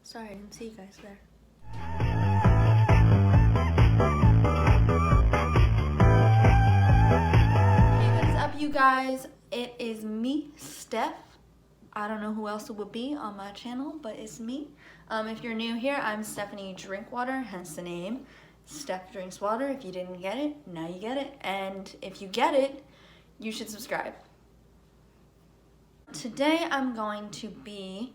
Sorry, I didn't see you guys there. Hey, what is up, you guys? It is me, Stef. I don't know who else it would be on my channel, but it's me. If you're new here, I'm Stephanie Drinkwater, hence the name. Stef drinks water. If you didn't get it, now you get it. And if you get it, you should subscribe. Today I'm going to be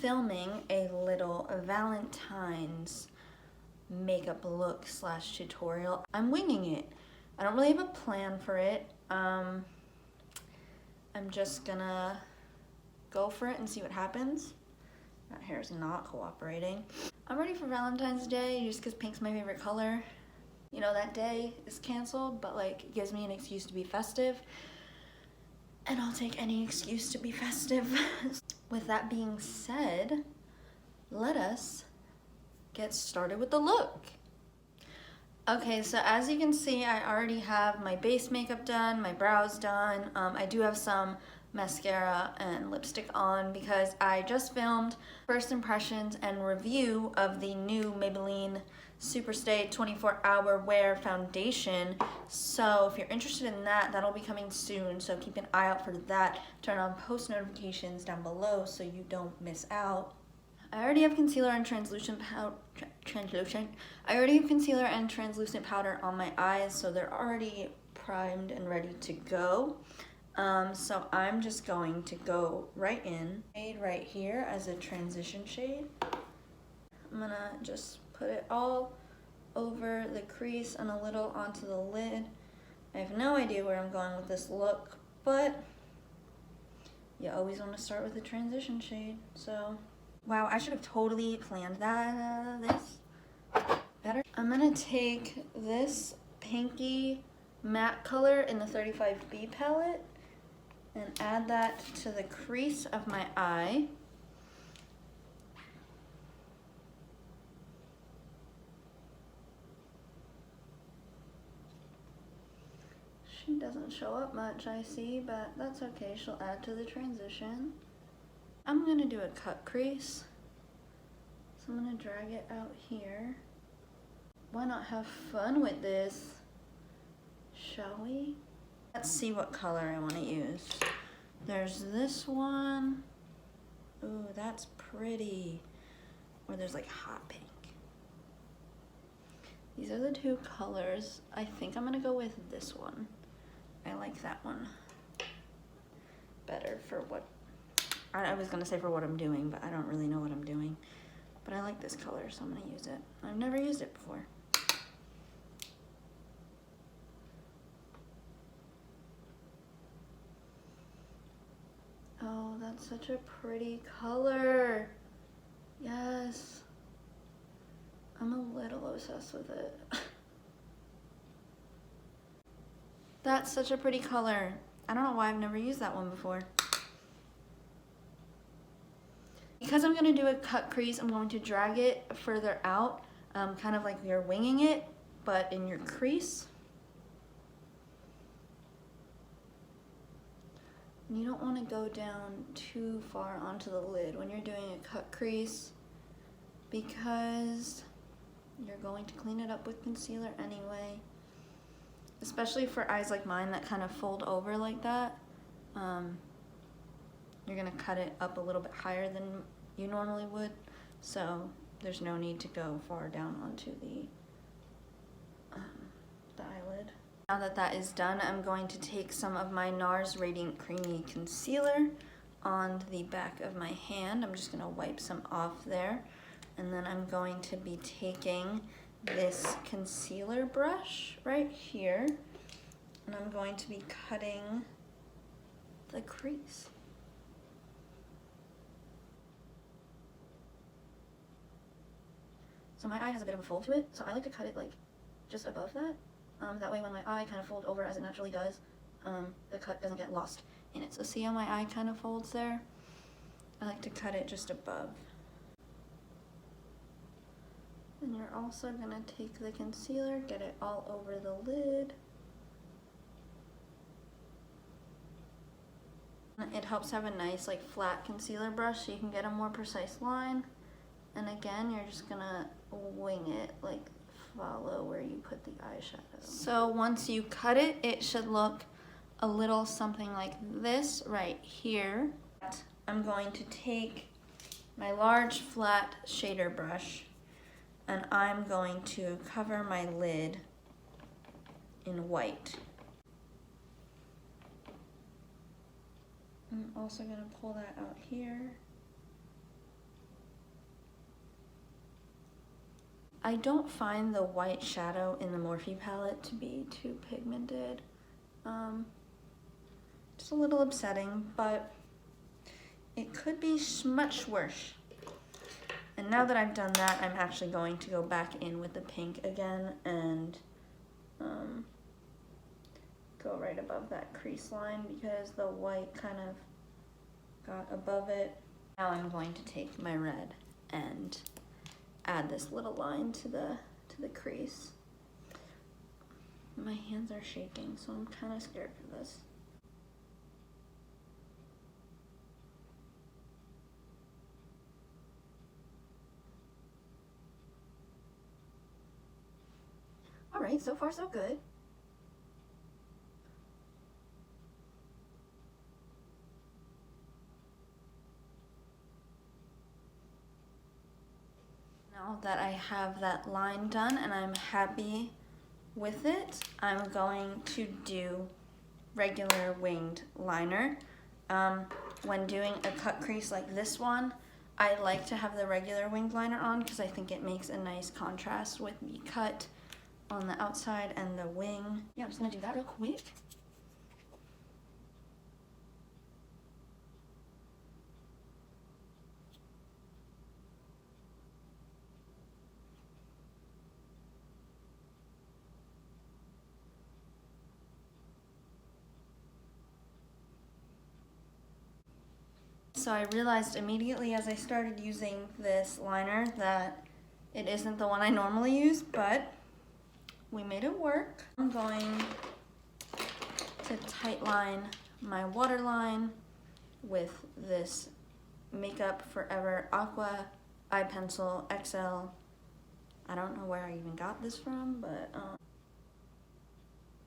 filming a little Valentine's makeup look / tutorial. I'm winging it. I don't really have a plan for it. I'm just gonna go for it and see what happens. That hair is not cooperating. I'm ready for Valentine's Day just because pink's my favorite color. You know, that day is canceled, but like it gives me an excuse to be festive. And I'll take any excuse to be festive. With that being said, let us get started with the look. Okay, so as you can see, I already have my base makeup done, my brows done. I do have some mascara and lipstick on because I just filmed first impressions and review of the new Maybelline Superstay 24-Hour Wear Foundation. So if you're interested in that, that'll be coming soon. So keep an eye out for that. Turn on post notifications down below so you don't miss out. I already have concealer and translucent powder. I already have concealer and translucent powder on my eyes, so they're already primed and ready to go. So I'm just going to go right in. Shade right here as a transition shade. I'm gonna just put it all over the crease and a little onto the lid. I have no idea where I'm going with this look, but you always want to start with a transition shade. So, wow, I should have totally planned this better. I'm gonna take this pinky matte color in the 35B palette and add that to the crease of my eye. She doesn't show up much, I see, but that's okay. She'll add to the transition. I'm gonna do a cut crease. So I'm gonna drag it out here. Why not have fun with this? Shall we? Let's see what color I want to use. There's this one. Ooh, that's pretty. Or there's like hot pink. These are the two colors. I think I'm gonna go with this one. I like that one better for what, I was gonna say for what I'm doing, but I don't really know what I'm doing. But I like this color, so I'm gonna use it. I've never used it before. Oh, that's such a pretty color. Yes. I'm a little obsessed with it. That's such a pretty color. I don't know why I've never used that one before. Because I'm gonna do a cut crease, I'm going to drag it further out, kind of like you're winging it, but in your crease. You don't want to go down too far onto the lid when you're doing a cut crease because you're going to clean it up with concealer anyway. Especially for eyes like mine that kind of fold over like that. You're gonna cut it up a little bit higher than you normally would. So there's no need to go far down onto the eyelid. Now that that is done, I'm going to take some of my NARS Radiant Creamy Concealer on the back of my hand. I'm just gonna wipe some off there. And then I'm going to be taking this concealer brush right here. And I'm going to be cutting the crease. So my eye has a bit of a fold to it, so I like to cut it like just above that. That way when my eye kind of folds over as it naturally does, the cut doesn't get lost in it. So see how my eye kind of folds there? I like to cut it just above. And you're also gonna take the concealer, get it all over the lid. It helps have a nice like flat concealer brush so you can get a more precise line. And again, you're just gonna wing it, like follow where you put the eyeshadow. So once you cut it, it should look a little something like this right here. I'm going to take my large flat shader brush and I'm going to cover my lid in white. I'm also going to pull that out here. I don't find the white shadow in the Morphe palette to be too pigmented. Just a little upsetting, but it could be much worse. And now that I've done that, I'm actually going to go back in with the pink again and go right above that crease line because the white kind of got above it. Now I'm going to take my red and add this little line to the crease. My hands are shaking, so I'm kind of scared for this. All right, so far so good. Now that I have that line done and I'm happy with it, I'm going to do regular winged liner. When doing a cut crease like this one, I like to have the regular winged liner on because I think it makes a nice contrast with the cut on the outside and the wing. Yeah, I'm just gonna do that real quick. So I realized immediately as I started using this liner that it isn't the one I normally use, but we made it work. I'm going to tightline my waterline with this Makeup Forever Aqua Eye Pencil XL. I don't know where I even got this from, but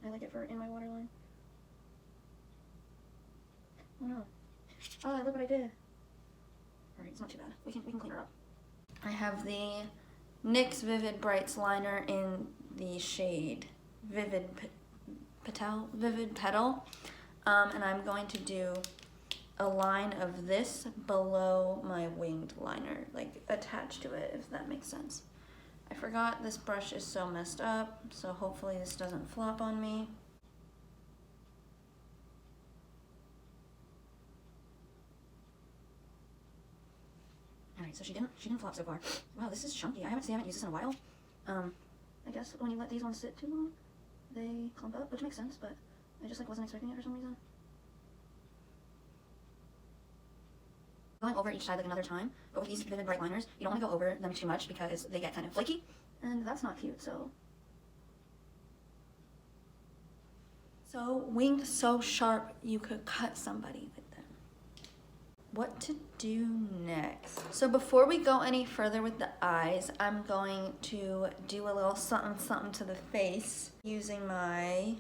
I like it for in my waterline. Oh no. Oh, look what I did. Alright, it's not too bad. We can clean her up. I have the NYX Vivid Brights liner in the shade Vivid Petal. And I'm going to do a line of this below my winged liner, like attached to it, if that makes sense. I forgot this brush is so messed up, so hopefully this doesn't flop on me. Alright, so she didn't flop so far. Wow, this is chunky. I haven't used this in a while. I guess when you let these ones sit too long, they clump up, which makes sense, but I just wasn't expecting it for some reason. Going over each side like another time, but with these Vivid Bright liners, you don't want to go over them too much because they get kind of flaky, and that's not cute, so. So winged so sharp you could cut somebody with them. What to do next? So before we go any further with the eyes, I'm going to do a little something to the face using my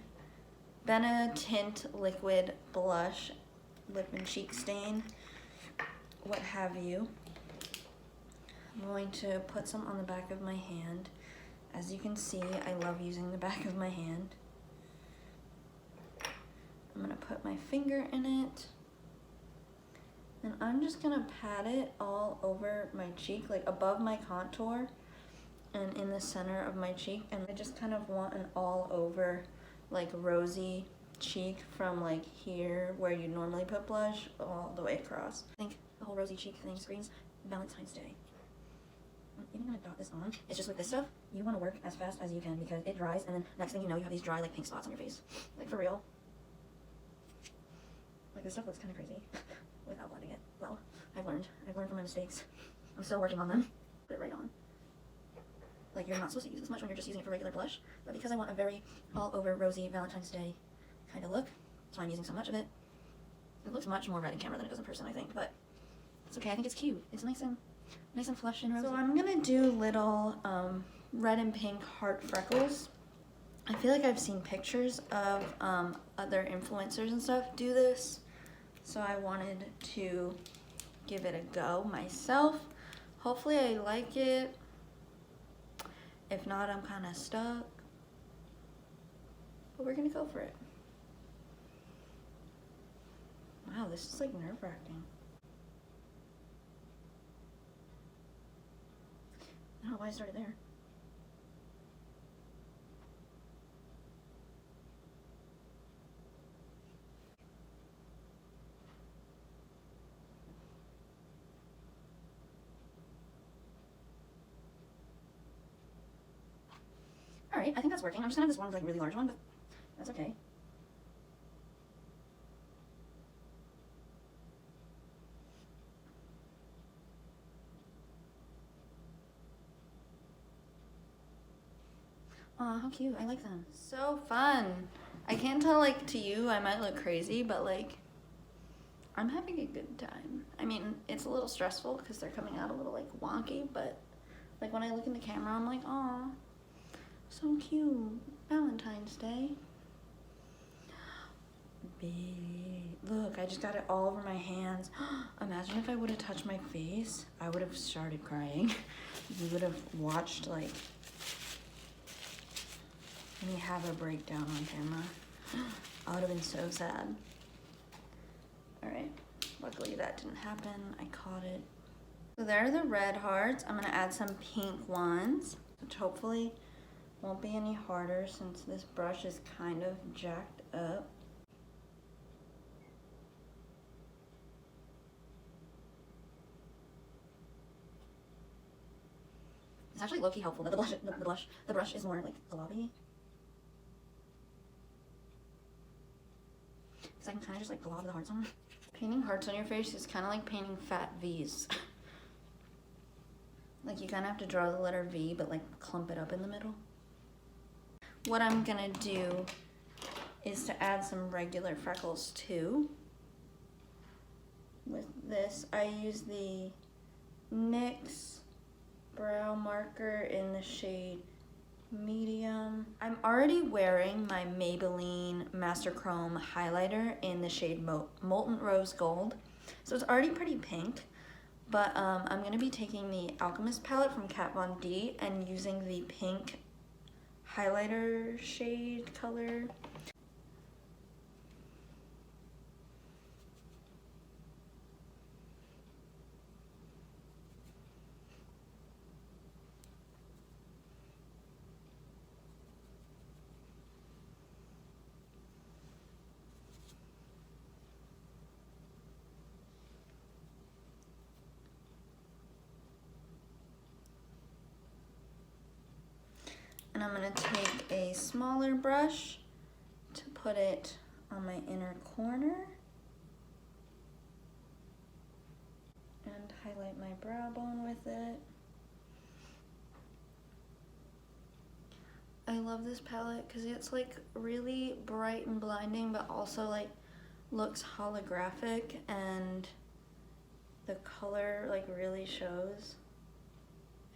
Benna Tint Liquid Blush, Lip and Cheek Stain, what have you. I'm going to put some on the back of my hand. As you can see, I love using the back of my hand. I'm gonna put my finger in it. And I'm just gonna pat it all over my cheek, like above my contour and in the center of my cheek. And I just kind of want an all over, like rosy cheek from like here where you normally put blush all the way across. I think the whole rosy cheek thing screams Valentine's Day. I'm even gonna dot this on. It's just with this stuff, you wanna work as fast as you can because it dries and then next thing you know, you have these dry like pink spots on your face. Like for real. Like this stuff looks kind of crazy without blending it. Well, I've learned from my mistakes. I'm still working on them. Put it right on. Like you're not supposed to use this much when you're just using it for regular blush, but because I want a very all over rosy Valentine's Day kind of look, that's why I'm using so much of it. It looks much more red in camera than it does in person, I think, but it's okay. I think it's cute. It's nice and Nice and flush and rosy. So I'm gonna do little red and pink heart freckles. I feel like I've seen pictures of other influencers and stuff do this, so I wanted to give it a go myself. Hopefully I like it. If not, I'm kind of stuck, but we're gonna go for it. Wow, this is like nerve-wracking. I don't know why I started there. Alright, I think that's working. I'm just gonna have this one like really large one, but that's okay. Aw, how cute. I like them. So fun. I can't tell, like, to you, I might look crazy, but, like, I'm having a good time. I mean, it's a little stressful because they're coming out a little, like, wonky, but, like, when I look in the camera, I'm like, aw, so cute. Valentine's Day. Look, I just got it all over my hands. Imagine if I would have touched my face. I would have started crying. You would have watched, like, me have a breakdown on camera. I would have been so sad. Alright, luckily that didn't happen. I caught it. So there are the red hearts. I'm gonna add some pink ones, which hopefully won't be any harder since this brush is kind of jacked up. It's actually low-key helpful that the brush is more like globby. Because I can kind of just like glob the hearts on. Painting hearts on your face is kind of like painting fat V's. Like you kind of have to draw the letter V, but like clump it up in the middle. What I'm gonna do is to add some regular freckles too. With this, I use the NYX brow marker in the shade medium. I'm already wearing my Maybelline Master Chrome highlighter in the shade Molten Rose Gold. So it's already pretty pink, but I'm gonna be taking the Alchemist palette from Kat Von D and using the pink highlighter shade color. And I'm gonna take a smaller brush to put it on my inner corner and highlight my brow bone with it. I love this palette because it's like really bright and blinding, but also like looks holographic and the color like really shows.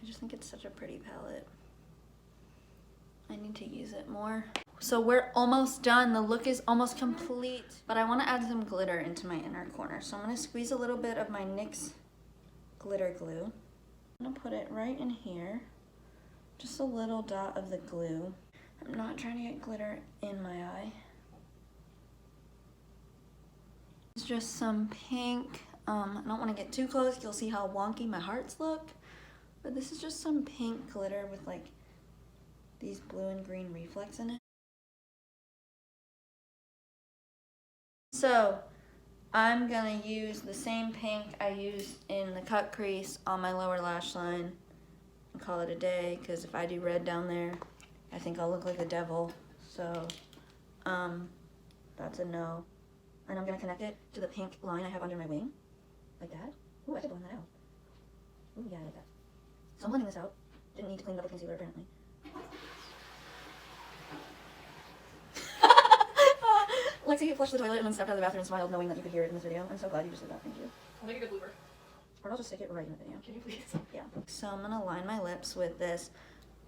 I just think it's such a pretty palette. I need to use it more. So we're almost done. The look is almost complete, but I want to add some glitter into my inner corner. So I'm going to squeeze a little bit of my NYX glitter glue. I'm going to put it right in here. Just a little dot of the glue. I'm not trying to get glitter in my eye. It's just some pink. I don't want to get too close. You'll see how wonky my hearts look. But this is just some pink glitter with like these blue and green reflex in it. So I'm gonna use the same pink I used in the cut crease on my lower lash line and call it a day, because if I do red down there, I think I'll look like the devil. So that's a no. And I'm gonna connect it to the pink line I have under my wing, like that. Ooh, I could blend that out. Ooh, yeah, I like that. So I'm blending this out. Didn't need to clean it up with concealer apparently. Lexi flushed the toilet and then stepped out of the bathroom and smiled knowing that you could hear it in this video. I'm so glad you just did that, thank you. I'll make a good blooper. Or I'll just stick it right in the video. Can you please? Yeah. So I'm gonna line my lips with this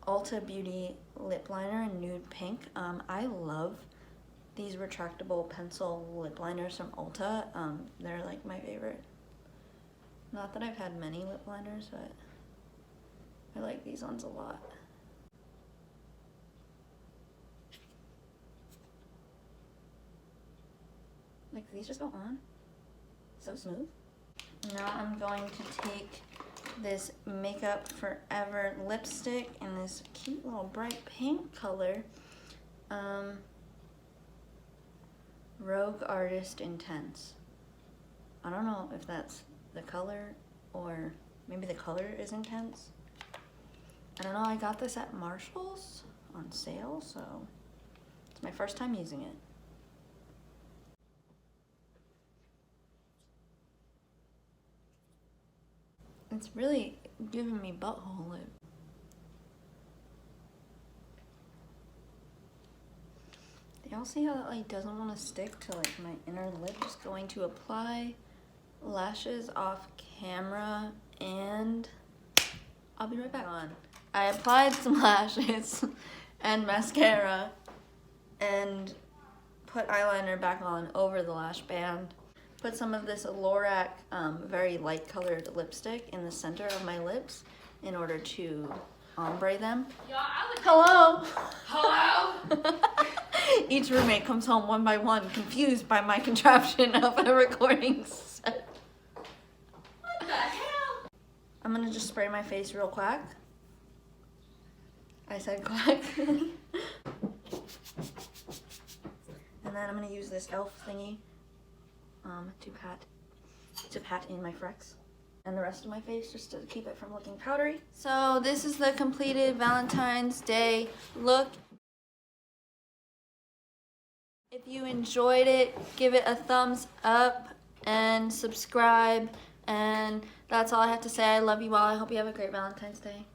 Ulta Beauty lip liner in nude pink. I love these retractable pencil lip liners from Ulta. They're like my favorite. Not that I've had many lip liners, but I like these ones a lot. Like, these just go on so smooth. Now I'm going to take this Makeup Forever lipstick in this cute little bright pink color. Rogue Artist Intense. I don't know if that's the color or maybe the color is intense. I don't know, I got this at Marshall's on sale, so it's my first time using it. It's really giving me butthole lip. Y'all see how that like doesn't want to stick to like my inner lip? Just going to apply lashes off camera and I'll be right back on. I applied some lashes and mascara and put eyeliner back on over the lash band. Put some of this Lorac very light colored lipstick in the center of my lips in order to ombre them. Hello! Hello? Each roommate comes home one by one, confused by my contraption of a recording set. What the hell? I'm gonna just spray my face real quack. I said quack. And then I'm gonna use this elf thingy to pat in my frecks and the rest of my face just to keep it from looking powdery. So this is the completed Valentine's Day look. If you enjoyed it, give it a thumbs up and subscribe, and that's all I have to say. I love you all. I hope you have a great Valentine's Day.